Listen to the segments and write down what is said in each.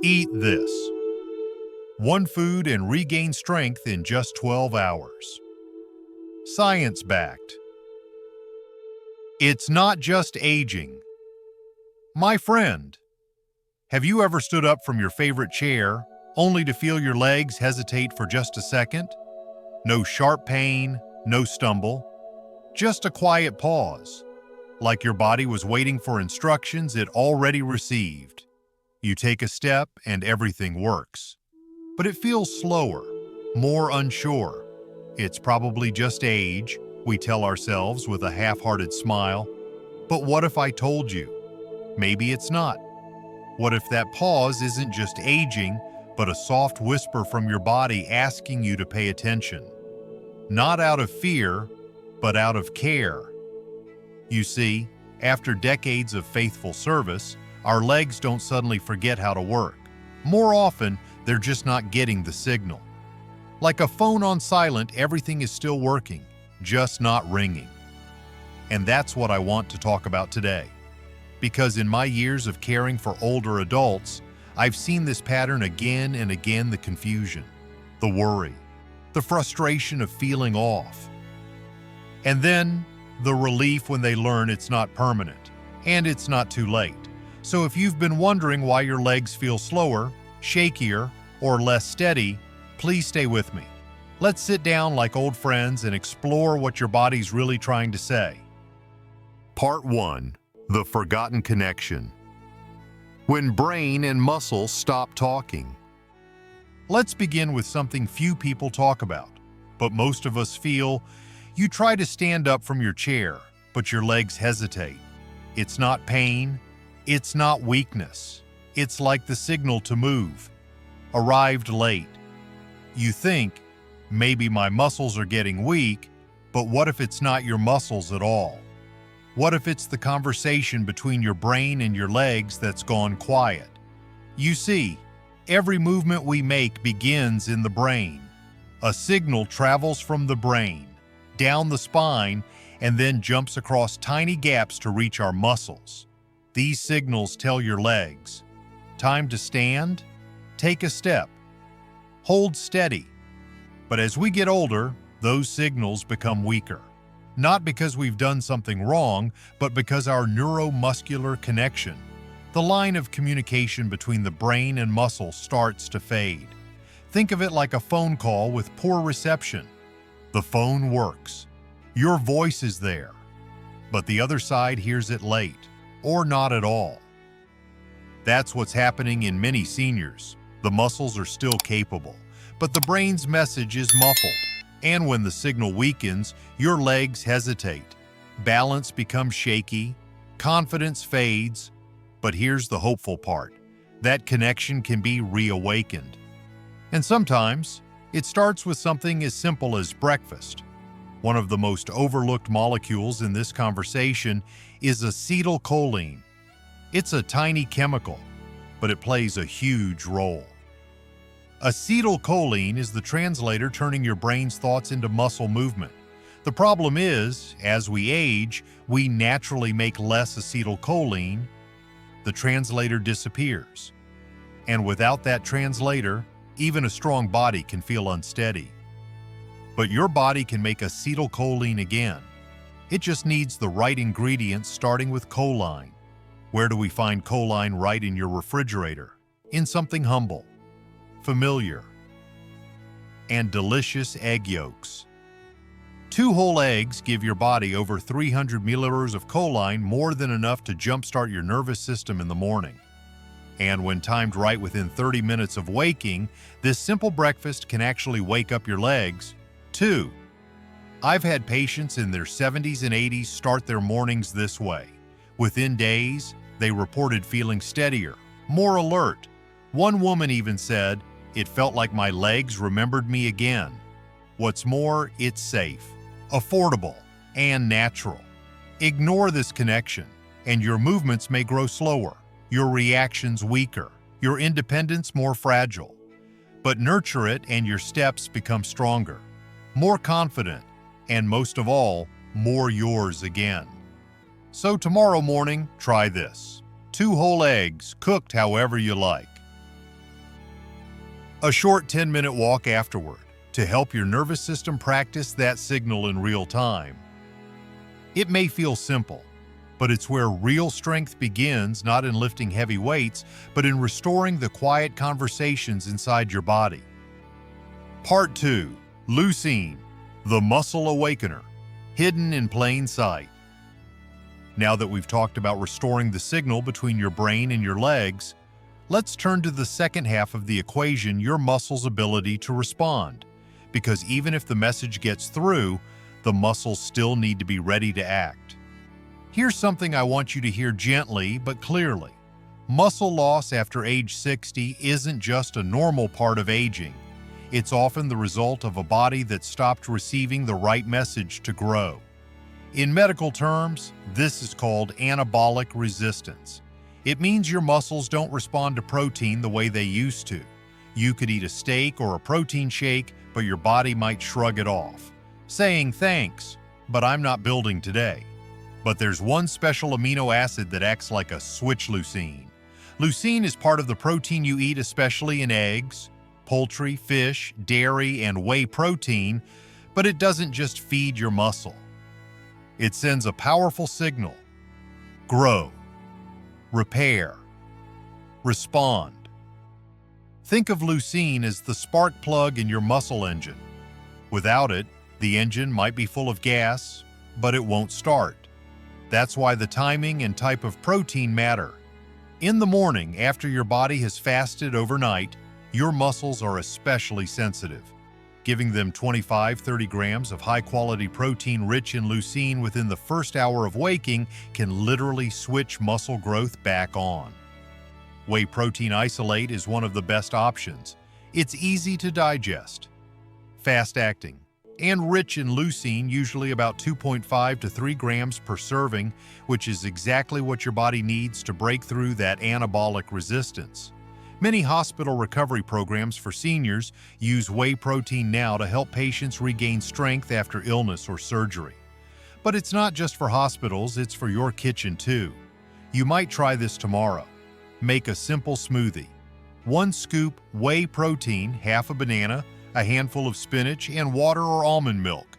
Eat this. One food and regain strength in just 12 hours. Science-backed. It's not just aging. My friend, have you ever stood up from your favorite chair only to feel your legs hesitate for just a second? No sharp pain, no stumble, just a quiet pause, like your body was waiting for instructions it already received. You take a step and everything works. But it feels slower, more unsure. It's probably just age, we tell ourselves with a half-hearted smile. But what if I told you? Maybe it's not. What if that pause isn't just aging, but a soft whisper from your body asking you to pay attention? Not out of fear, but out of care. You see, after decades of faithful service, our legs don't suddenly forget how to work. More often, they're just not getting the signal. Like a phone on silent, everything is still working, just not ringing. And that's what I want to talk about today. Because in my years of caring for older adults, I've seen this pattern again and again: the confusion, the worry, the frustration of feeling off. And then the relief when they learn it's not permanent, and it's not too late. So if you've been wondering why your legs feel slower, shakier, or less steady, please stay with me. Let's sit down like old friends and explore what your body's really trying to say. Part 1. The forgotten connection. When brain and muscle stop talking. Let's begin with something few people talk about, but most of us feel. You try to stand up from your chair, but your legs hesitate. It's not pain, it's not weakness. It's like the signal to move. Arrived late. You think, maybe my muscles are getting weak, but what if it's not your muscles at all? What if it's the conversation between your brain and your legs that's gone quiet? You see, every movement we make begins in the brain. A signal travels from the brain, down the spine, and then jumps across tiny gaps to reach our muscles. These signals tell your legs, time to stand, take a step, hold steady. But as we get older, those signals become weaker. Not because we've done something wrong, but because our neuromuscular connection, the line of communication between the brain and muscle, starts to fade. Think of it like a phone call with poor reception. The phone works. Your voice is there, but the other side hears it late, or not at all. That's what's happening in many seniors. The muscles are still capable, but the brain's message is muffled. And when the signal weakens, your legs hesitate. Balance becomes shaky, confidence fades. But here's the hopeful part. That connection can be reawakened. And sometimes, it starts with something as simple as breakfast. One of the most overlooked molecules in this conversation is acetylcholine. It's a tiny chemical, but it plays a huge role. Acetylcholine is the translator turning your brain's thoughts into muscle movement. The problem is, as we age, we naturally make less acetylcholine. The translator disappears. And without that translator, even a strong body can feel unsteady. But your body can make acetylcholine again. It just needs the right ingredients, starting with choline. Where do we find choline? Right in your refrigerator, in something humble, familiar, and delicious: egg yolks. 2 whole eggs give your body over 300 milliliters of choline, more than enough to jumpstart your nervous system in the morning. And when timed right, within 30 minutes of waking, this simple breakfast can actually wake up your legs, too. I've had patients in their 70s and 80s start their mornings this way. Within days, they reported feeling steadier, more alert. One woman even said, "It felt like my legs remembered me again." What's more, it's safe, affordable, and natural. Ignore this connection, and your movements may grow slower, your reactions weaker, your independence more fragile. But nurture it and your steps become stronger, more confident, and most of all, more yours again. So tomorrow morning, try this. 2 whole eggs, cooked however you like. A short 10-minute walk afterward to help your nervous system practice that signal in real time. It may feel simple, but it's where real strength begins, not in lifting heavy weights, but in restoring the quiet conversations inside your body. Part 2. Leucine, the muscle awakener, hidden in plain sight. Now that we've talked about restoring the signal between your brain and your legs, let's turn to the second half of the equation, your muscle's ability to respond. Because even if the message gets through, the muscles still need to be ready to act. Here's something I want you to hear gently but clearly. Muscle loss after age 60 isn't just a normal part of aging. It's often the result of a body that stopped receiving the right message to grow. In medical terms, this is called anabolic resistance. It means your muscles don't respond to protein the way they used to. You could eat a steak or a protein shake, but your body might shrug it off, saying thanks, but I'm not building today. But there's one special amino acid that acts like a switch: leucine. Leucine is part of the protein you eat, especially in eggs, poultry, fish, dairy, and whey protein, but it doesn't just feed your muscle. It sends a powerful signal: grow, repair, respond. Think of leucine as the spark plug in your muscle engine. Without it, the engine might be full of gas, but it won't start. That's why the timing and type of protein matter. In the morning, after your body has fasted overnight, your muscles are especially sensitive. Giving them 25-30 grams of high-quality protein rich in leucine within the first hour of waking can literally switch muscle growth back on. Whey protein isolate is one of the best options. It's easy to digest, fast-acting, and rich in leucine, usually about 2.5 to 3 grams per serving, which is exactly what your body needs to break through that anabolic resistance. Many hospital recovery programs for seniors use whey protein now to help patients regain strength after illness or surgery. But it's not just for hospitals, it's for your kitchen too. You might try this tomorrow. Make a simple smoothie. 1 scoop whey protein, half a banana, a handful of spinach, and water or almond milk.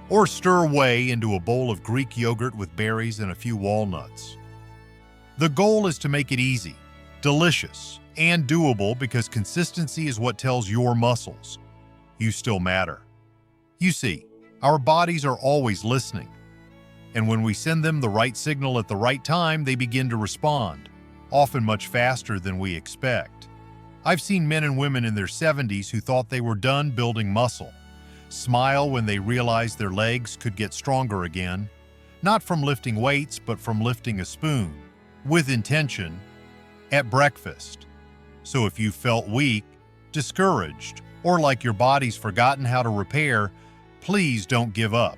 Or stir whey into a bowl of Greek yogurt with berries and a few walnuts. The goal is to make it easy, delicious, and doable, because consistency is what tells your muscles you still matter. You see, our bodies are always listening, and when we send them the right signal at the right time, they begin to respond, often much faster than we expect. I've seen men and women in their 70s who thought they were done building muscle smile when they realized their legs could get stronger again, not from lifting weights, but from lifting a spoon, with intention, at breakfast. So if you felt weak, discouraged, or like your body's forgotten how to repair, please don't give up.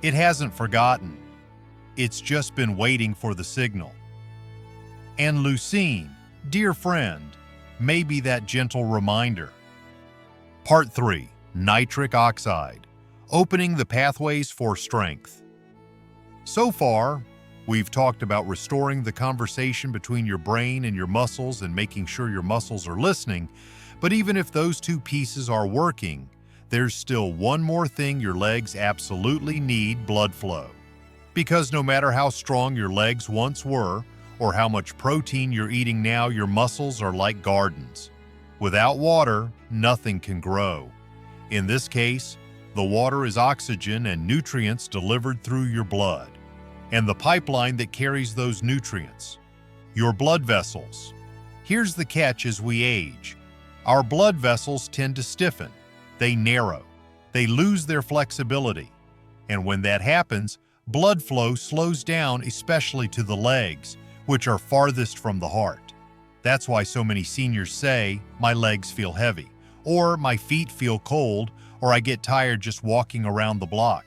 It hasn't forgotten. It's just been waiting for the signal. And leucine, dear friend, may be that gentle reminder. Part 3. Nitric Oxide, opening the pathways for strength. So far, we've talked about restoring the conversation between your brain and your muscles and making sure your muscles are listening, but even if those two pieces are working, there's still one more thing your legs absolutely need: blood flow. Because no matter how strong your legs once were, or how much protein you're eating now, your muscles are like gardens. Without water, nothing can grow. In this case, the water is oxygen and nutrients delivered through your blood, and the pipeline that carries those nutrients, your blood vessels. Here's the catch: as we age, our blood vessels tend to stiffen, they narrow, they lose their flexibility. And when that happens, blood flow slows down, especially to the legs, which are farthest from the heart. That's why so many seniors say, "My legs feel heavy," or "My feet feel cold," or "I get tired just walking around the block."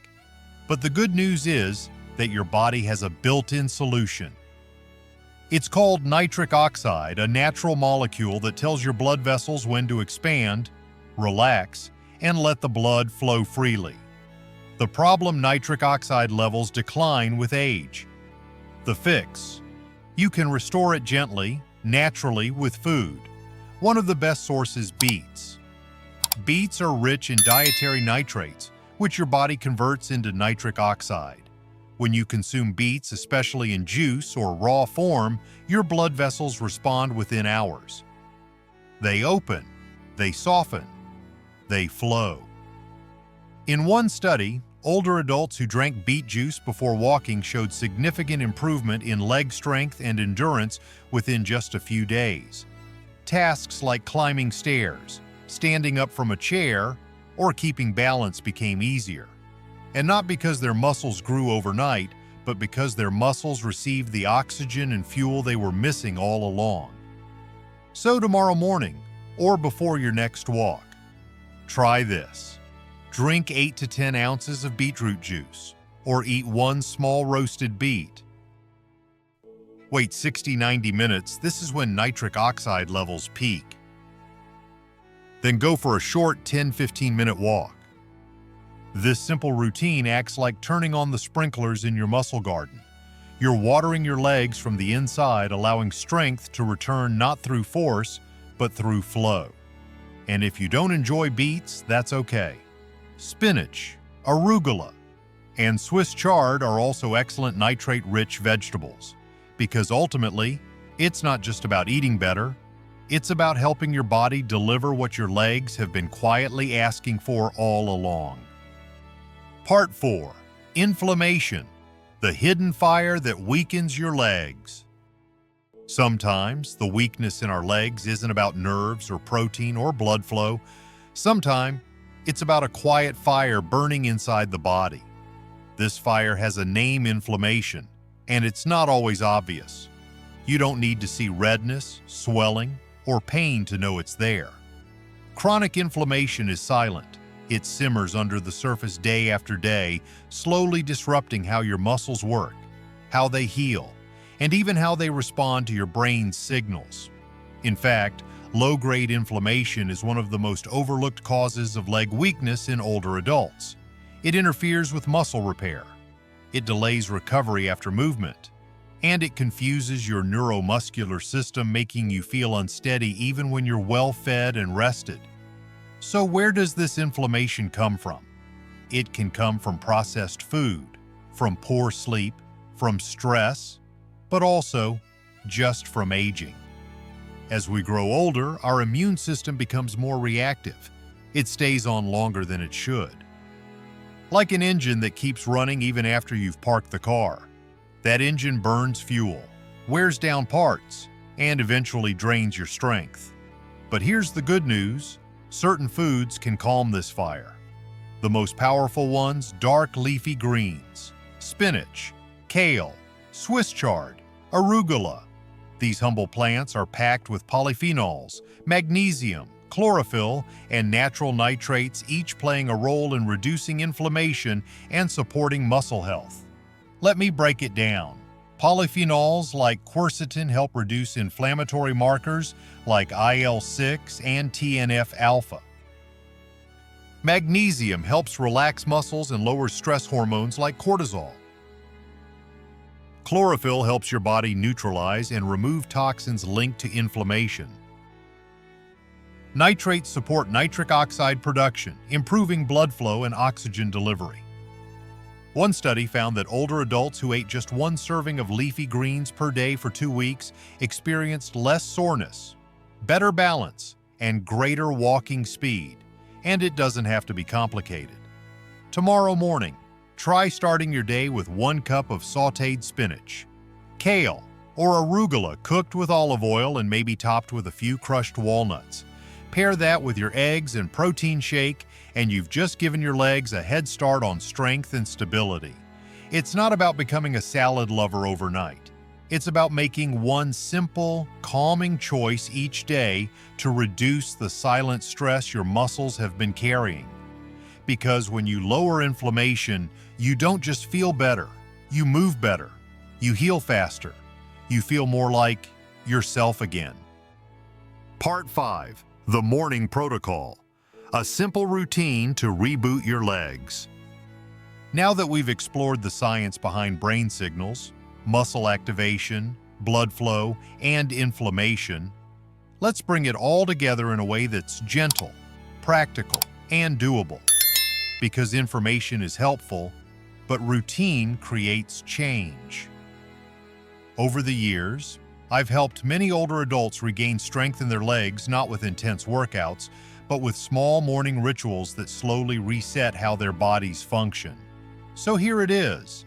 But the good news is that your body has a built-in solution. It's called nitric oxide, a natural molecule that tells your blood vessels when to expand, relax, and let the blood flow freely. The problem: nitric oxide levels decline with age. The fix: you can restore it gently, naturally, with food. One of the best sources, beets. Beets are rich in dietary nitrates, which your body converts into nitric oxide. When you consume beets, especially in juice or raw form, your blood vessels respond within hours. They open, they soften, they flow. In one study, older adults who drank beet juice before walking showed significant improvement in leg strength and endurance within just a few days. Tasks like climbing stairs, standing up from a chair, or keeping balance became easier. And not because their muscles grew overnight, but because their muscles received the oxygen and fuel they were missing all along. So tomorrow morning, or before your next walk, try this. Drink 8 to 10 ounces of beetroot juice, or eat one small roasted beet. Wait 60-90 minutes, this is when nitric oxide levels peak. Then go for a short 10-15 minute walk. This simple routine acts like turning on the sprinklers in your muscle garden. You're watering your legs from the inside, allowing strength to return not through force, but through flow. And if you don't enjoy beets, that's okay. Spinach, arugula, and Swiss chard are also excellent nitrate-rich vegetables, because ultimately, it's not just about eating better, it's about helping your body deliver what your legs have been quietly asking for all along. Part 4. Inflammation, the hidden fire that weakens your legs. Sometimes the weakness in our legs isn't about nerves or protein or blood flow. Sometimes it's about a quiet fire burning inside the body. This fire has a name: inflammation, and it's not always obvious. You don't need to see redness, swelling, or pain to know it's there. Chronic inflammation is silent. It simmers under the surface day after day, slowly disrupting how your muscles work, how they heal, and even how they respond to your brain's signals. In fact, low-grade inflammation is one of the most overlooked causes of leg weakness in older adults. It interferes with muscle repair. It delays recovery after movement. And it confuses your neuromuscular system, making you feel unsteady even when you're well-fed and rested. So where does this inflammation come from? It can come from processed food, from poor sleep, from stress, but also just from aging. As we grow older, our immune system becomes more reactive. It stays on longer than it should. Like an engine that keeps running even after you've parked the car. That engine burns fuel, wears down parts, and eventually drains your strength. But here's the good news: certain foods can calm this fire. The most powerful ones: dark leafy greens, spinach, kale, Swiss chard, arugula. These humble plants are packed with polyphenols, magnesium, chlorophyll, and natural nitrates, each playing a role in reducing inflammation and supporting muscle health. Let me break it down. Polyphenols like quercetin help reduce inflammatory markers like IL-6 and TNF-alpha. Magnesium helps relax muscles and lowers stress hormones like cortisol. Chlorophyll helps your body neutralize and remove toxins linked to inflammation. Nitrates support nitric oxide production, improving blood flow and oxygen delivery. One study found that older adults who ate just one serving of leafy greens per day for 2 weeks experienced less soreness, better balance, and greater walking speed. And it doesn't have to be complicated. Tomorrow morning, try starting your day with 1 cup of sautéed spinach, kale, or arugula cooked with olive oil and maybe topped with a few crushed walnuts. Pair that with your eggs and protein shake, and you've just given your legs a head start on strength and stability. It's not about becoming a salad lover overnight. It's about making one simple, calming choice each day to reduce the silent stress your muscles have been carrying. Because when you lower inflammation, you don't just feel better, you move better, you heal faster, you feel more like yourself again. Part 5. The Morning Protocol. A simple routine to reboot your legs. Now that we've explored the science behind brain signals, muscle activation, blood flow, and inflammation, Let's bring it all together in a way that's gentle, practical, and doable. Because information is helpful, but routine creates change. Over the years, I've helped many older adults regain strength in their legs, not with intense workouts, but with small morning rituals that slowly reset how their bodies function. So here it is.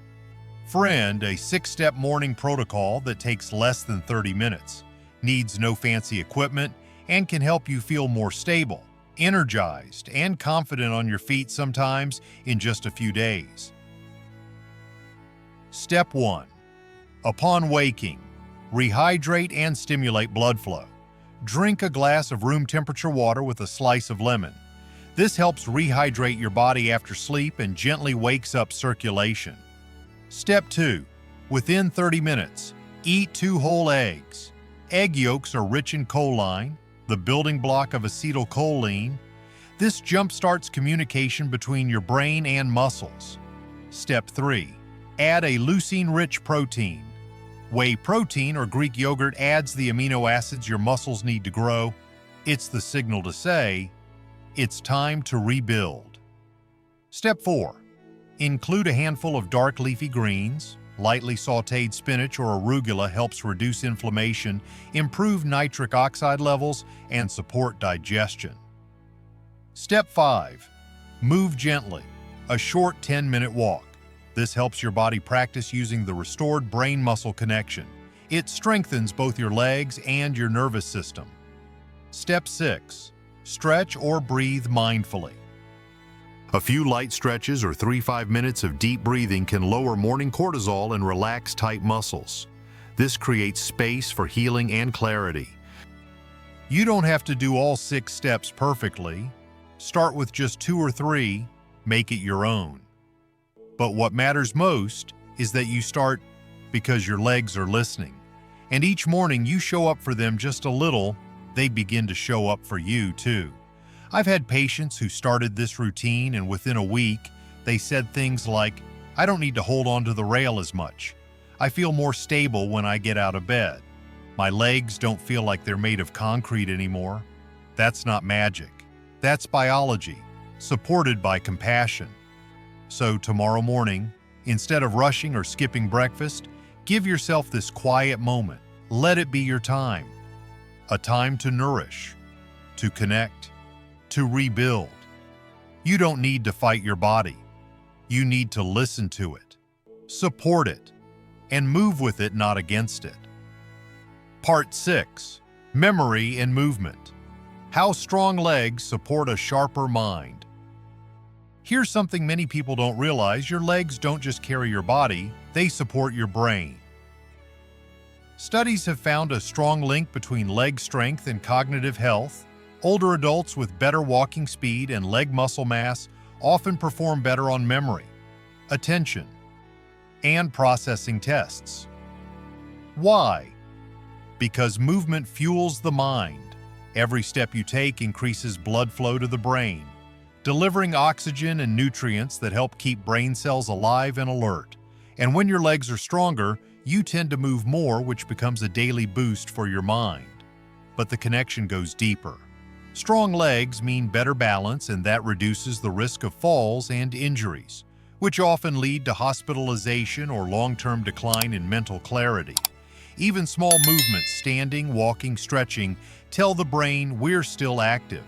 Friend, a 6-step morning protocol that takes less than 30 minutes, needs no fancy equipment, and can help you feel more stable, energized, and confident on your feet sometimes in just a few days. Step 1. Upon waking, rehydrate and stimulate blood flow. Drink a glass of room temperature water with a slice of lemon. This helps rehydrate your body after sleep and gently wakes up circulation. Step 2. Within 30 minutes, eat 2 whole eggs. Egg yolks are rich in choline, the building block of acetylcholine. This jumpstarts communication between your brain and muscles. Step 3. Add a leucine-rich protein. Whey protein or Greek yogurt adds the amino acids your muscles need to grow. It's the signal to say, it's time to rebuild. Step 4. Include a handful of dark leafy greens. Lightly sautéed spinach or arugula helps reduce inflammation, improve nitric oxide levels, and support digestion. Step 5. Move gently. A short 10-minute walk. This helps your body practice using the restored brain-muscle connection. It strengthens both your legs and your nervous system. Step 6. Stretch or breathe mindfully. A few light stretches or 3-5 minutes of deep breathing can lower morning cortisol and relax tight muscles. This creates space for healing and clarity. You don't have to do all 6 steps perfectly. Start with just 2 or 3, make it your own. But what matters most is that you start because your legs are listening. And each morning you show up for them just a little, they begin to show up for you too. I've had patients who started this routine and within a week, they said things like, I don't need to hold on to the rail as much. I feel more stable when I get out of bed. My legs don't feel like they're made of concrete anymore. That's not magic. That's biology, supported by compassion. So tomorrow morning, instead of rushing or skipping breakfast, give yourself this quiet moment. Let it be your time. A time to nourish, to connect, to rebuild. You don't need to fight your body. You need to listen to it, support it, and move with it, not against it. Part 6. Memory and movement. How strong legs support a sharper mind. Here's something many people don't realize. Your legs don't just carry your body, they support your brain. Studies have found a strong link between leg strength and cognitive health. Older adults with better walking speed and leg muscle mass often perform better on memory, attention, and processing tests. Why? Because movement fuels the mind. Every step you take increases blood flow to the brain, delivering oxygen and nutrients that help keep brain cells alive and alert. And when your legs are stronger, you tend to move more, which becomes a daily boost for your mind. But the connection goes deeper. Strong legs mean better balance, and that reduces the risk of falls and injuries, which often lead to hospitalization or long-term decline in mental clarity. Even small movements, standing, walking, stretching, tell the brain we're still active.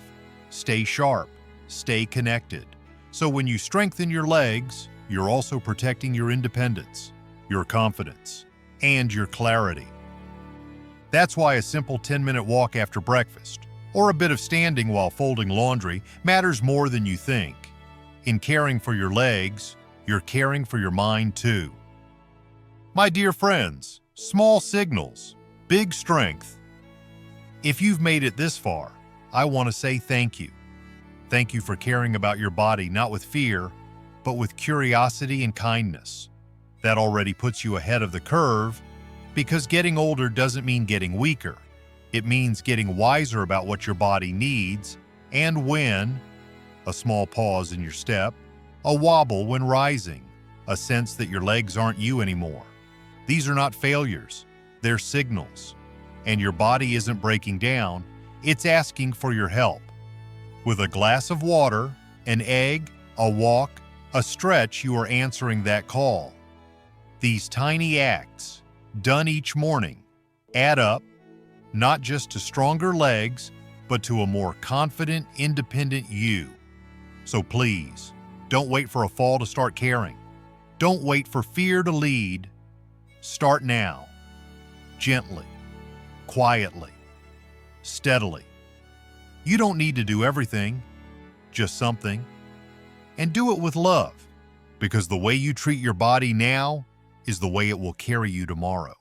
Stay sharp, stay connected. So when you strengthen your legs, you're also protecting your independence, your confidence, and your clarity. That's why a simple 10-minute walk after breakfast, or a bit of standing while folding laundry, matters more than you think. In caring for your legs, you're caring for your mind too. My dear friends, small signals, big strength. If you've made it this far, I want to say thank you. Thank you for caring about your body, not with fear, but with curiosity and kindness. That already puts you ahead of the curve, because getting older doesn't mean getting weaker. It means getting wiser about what your body needs and when. A small pause in your step, a wobble when rising, a sense that your legs aren't you anymore. These are not failures, they're signals. And your body isn't breaking down, It's asking for your help. With a glass of water, an egg, a walk, a stretch, you are answering that call. These tiny acts, done each morning, add up, not just to stronger legs, but to a more confident, independent you. So please, don't wait for a fall to start caring. Don't wait for fear to lead. Start now. Gently, quietly, steadily. You don't need to do everything, just something. And do it with love, because the way you treat your body now is the way it will carry you tomorrow.